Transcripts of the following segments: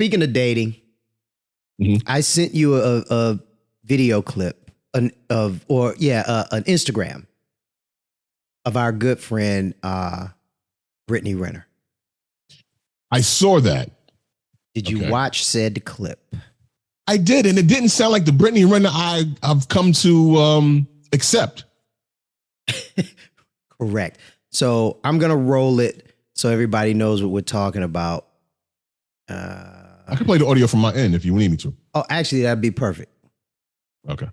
speaking of dating, I sent you a video clip an Instagram of our good friend Brittany Renner. I saw that. Did you watch said clip? I did, and it didn't sound like the Brittany Renner I've come to accept. Correct. So I'm gonna roll it so everybody knows what we're talking about. I can play the audio from my end if you need me to. Oh, actually, that'd be perfect. Okay.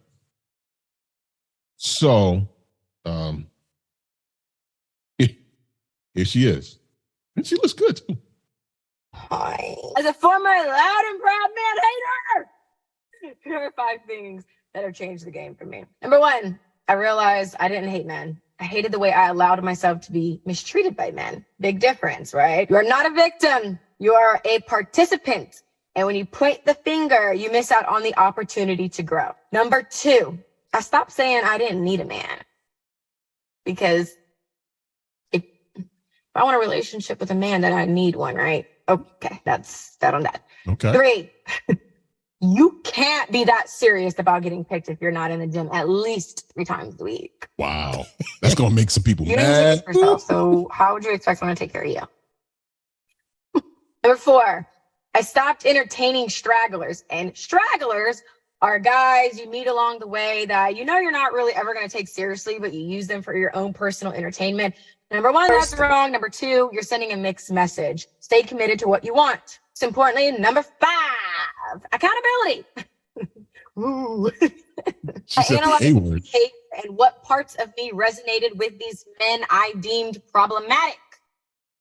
So, here she is, and she looks good too. Hi. As a former loud and proud man hater, here are 5 things that have changed the game for me. Number 1, I realized I didn't hate men. I hated the way I allowed myself to be mistreated by men. Big difference, right? You are not a victim. You are a participant. And when you point the finger, you miss out on the opportunity to grow. Number 2, I stopped saying I didn't need a man. Because if I want a relationship with a man, then I need one, right? Okay, that's that on that. Okay. 3, you can't be that serious about getting picked if you're not in the gym at least 3 times a week. Wow. That's going to make some people you mad. didn't take it for yourself, so how would you expect someone to take care of you? Number 4, I stopped entertaining stragglers. And stragglers are guys you meet along the way that you know you're not really ever going to take seriously, but you use them for your own personal entertainment. Number 1, that's wrong. Number 2, you're sending a mixed message. Stay committed to what you want. Most importantly, number 5, accountability. Ooh. She I analyzed said the A-word. behavior and what parts of me resonated with these men I deemed problematic.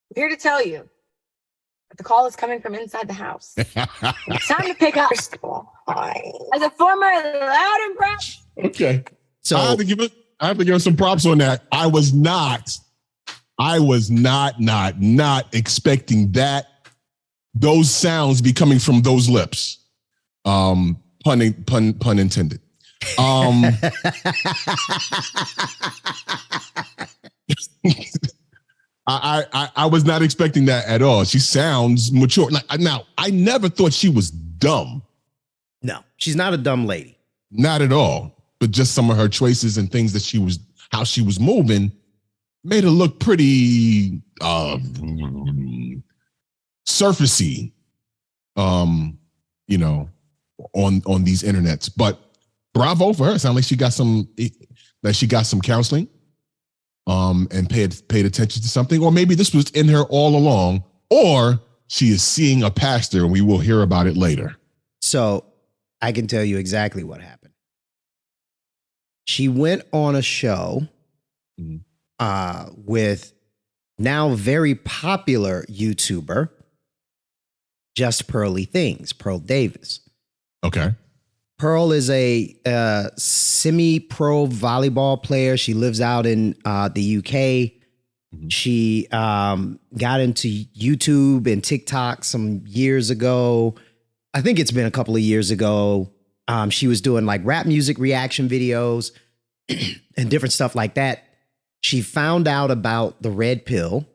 I'm here to tell you that the call is coming from inside the house. It's time to pick up. Hi. As a former loud and proud. Okay. So I have to give her some props on that. I was not expecting those sounds be coming from those lips. Pun intended. I was not expecting that at all. She sounds mature. Now, I never thought she was dumb. No, she's not a dumb lady. Not at all. But just some of her choices and things that how she was moving made her look pretty surfacey, on these internets. But bravo for her. It sounds like she got some counseling, and paid attention to something, or maybe this was in her all along, or she is seeing a pastor, and we will hear about it later. So I can tell you exactly what happened. She went on a show with now very popular YouTuber, Just Pearly Things, Pearl Davis. Okay. Pearl is a semi-pro volleyball player. She lives out in the UK. She got into YouTube and TikTok some years ago. I think it's been a couple of years ago. She was doing like rap music reaction videos and different stuff like that. She found out about the red pill,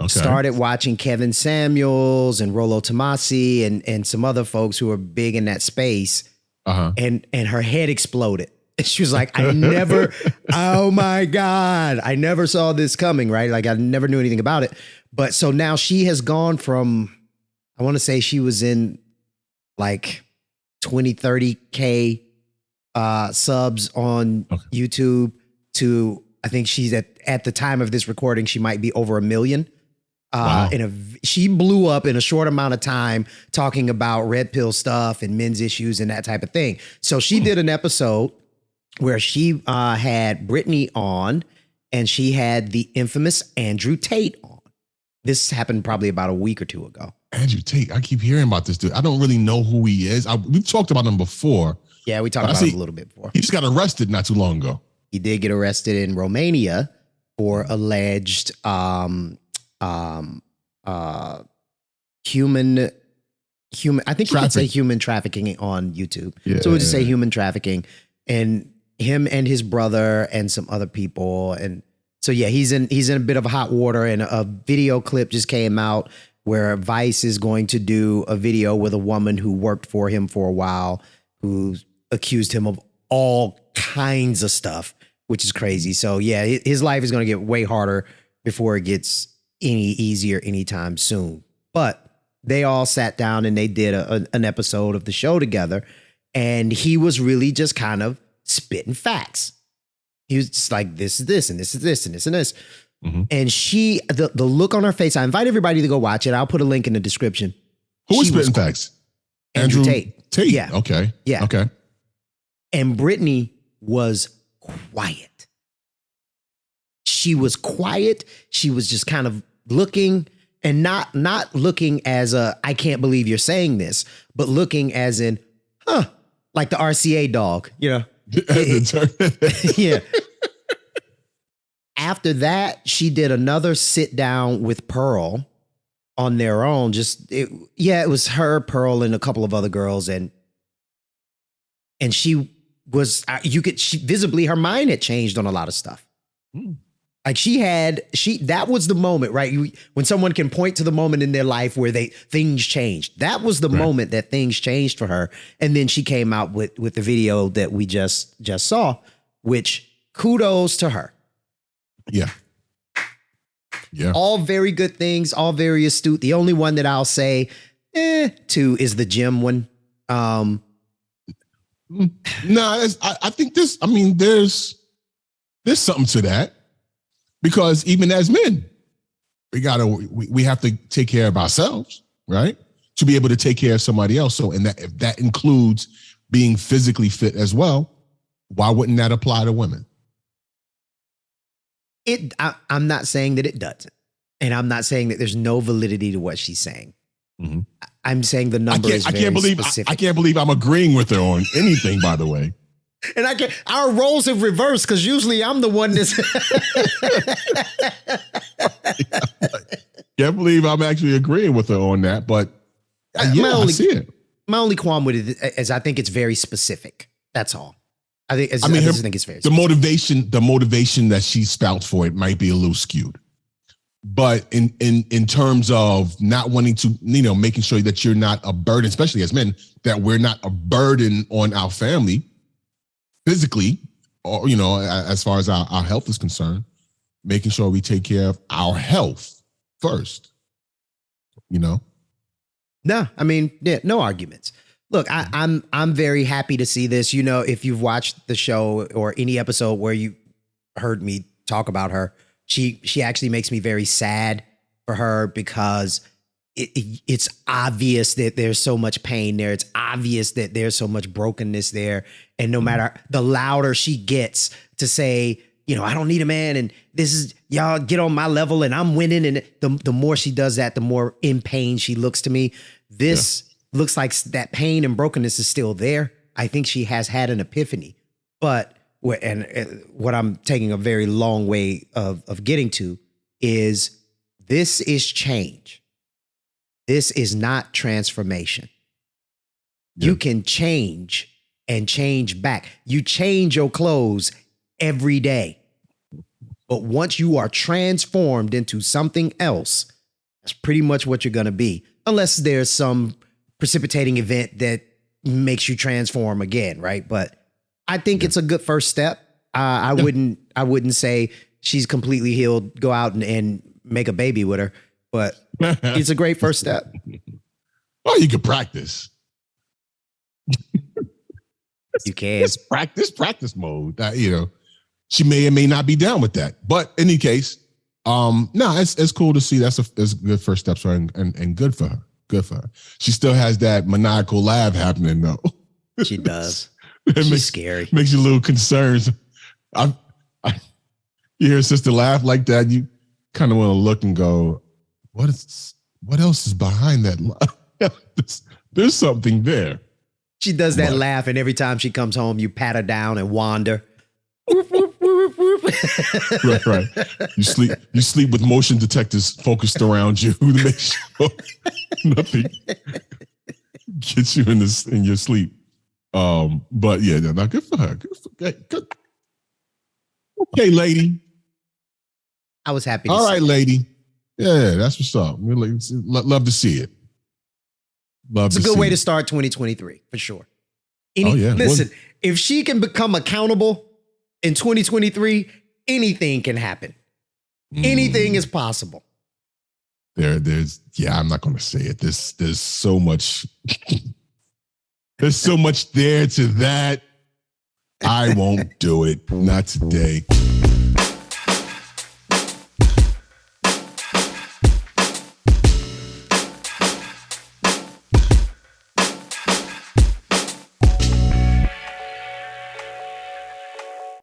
started watching Kevin Samuels and Rollo Tomasi and some other folks who are big in that space. And her head exploded. She was like, oh my God, I never saw this coming, right? Like I never knew anything about it. But so now she has gone from, I want to say she was in like 20, 30K subs on YouTube to, I think she's at the time of this recording, she might be over 1 million. Wow. She blew up in a short amount of time talking about red pill stuff and men's issues and that type of thing. So she did an episode where she had Brittany on and she had the infamous Andrew Tate on. This happened probably about a week or 2 ago. Andrew Tate, I keep hearing about this dude. I don't really know who he is. We've talked about him before. Yeah, we talked about him a little bit before. He just got arrested not too long ago. He did get arrested in Romania for alleged human, I think you could say human trafficking on YouTube. Yeah. So we'll just say human trafficking, and him and his brother and some other people. And so, yeah, he's in a bit of hot water, and a video clip just came out where Vice is going to do a video with a woman who worked for him for a while, who accused him of all kinds of stuff, which is crazy. So yeah, his life is going to get way harder before it gets any easier anytime soon. But they all sat down and they did an episode of the show together. And he was really just kind of spitting facts. He was just like, this is this, and this is this, and this and this. Mm-hmm. And the look on her face, I invite everybody to go watch it. I'll put a link in the description. Who was spitting facts? Andrew Tate. Yeah. Okay. Yeah. Okay. And Brittany was quiet. She was quiet. She was just kind of looking, and not looking as I can't believe you're saying this, but looking as in, like the RCA dog, you know? Yeah. After that, she did another sit down with Pearl on their own. It was her, Pearl, and a couple of other girls. And she was, visibly, her mind had changed on a lot of stuff. Mm. Like that was the moment, right? When someone can point to the moment in their life where things changed. That was the moment that things changed for her. And then she came out with the video that we just saw, which kudos to her. Yeah. Yeah. All very good things, all very astute. The only one that I'll say to is the gym one. No, I think there's something to that. Because even as men, we have to take care of ourselves, right? To be able to take care of somebody else. So, and if that includes being physically fit as well, why wouldn't that apply to women? I'm not saying that it doesn't. And I'm not saying that there's no validity to what she's saying. Mm-hmm. I'm saying the number is very specific. I can't believe I'm agreeing with her on anything, by the way. And our roles have reversed because usually I'm the one that's. Can't believe I'm actually agreeing with her on that, but I see it. My only qualm with it is I think it's very specific. That's all. I think it's very the motivation that she spouts for it might be a little skewed. But in terms of not wanting to, making sure that you're not a burden, especially as men, that we're not a burden on our family physically, or, as far as our health is concerned, making sure we take care of our health first, No, I mean, no arguments. Look, I'm very happy to see this. If you've watched the show or any episode where you heard me talk about her, she actually makes me very sad for her because it's obvious that there's so much pain there. It's obvious that there's so much brokenness there. And no matter the louder she gets to say, I don't need a man and this is y'all get on my level and I'm winning. And the more she does that, the more in pain she looks to me. This looks like that pain and brokenness is still there. I think she has had an epiphany, but what I'm taking a very long way of getting to is this is change. This is not transformation. Yeah. You can change and change back. You change your clothes every day. But once you are transformed into something else, that's pretty much what you're going to be. Unless there's some precipitating event that makes you transform again, right? But I think it's a good first step. I wouldn't say she's completely healed, go out and make a baby with her, but it's a great first step. Well, you can practice. You can. It's practice mode. She may or may not be down with that. But in any case, it's cool to see. That's good first steps for her and good for her. Good for her. She still has that maniacal laugh happening though. She does. She's scary. Makes you a little concerned. You hear a sister laugh like that, you kind of want to look and go, what else is behind that laugh? There's something there. She does that laugh, and every time she comes home, you pat her down and wander. Right. You sleep with motion detectors focused around you to make sure nothing gets you in your sleep. But yeah, no, good for her. Good. Okay, lady. I was happy. All right, lady. Yeah, that's what's up. We love to see it. It's a good way to start 2023 for sure. Listen, if she can become accountable in 2023, anything can happen. Anything is possible. I'm not going to say it. There's so much. There's so much there to that. I won't do it. Not today.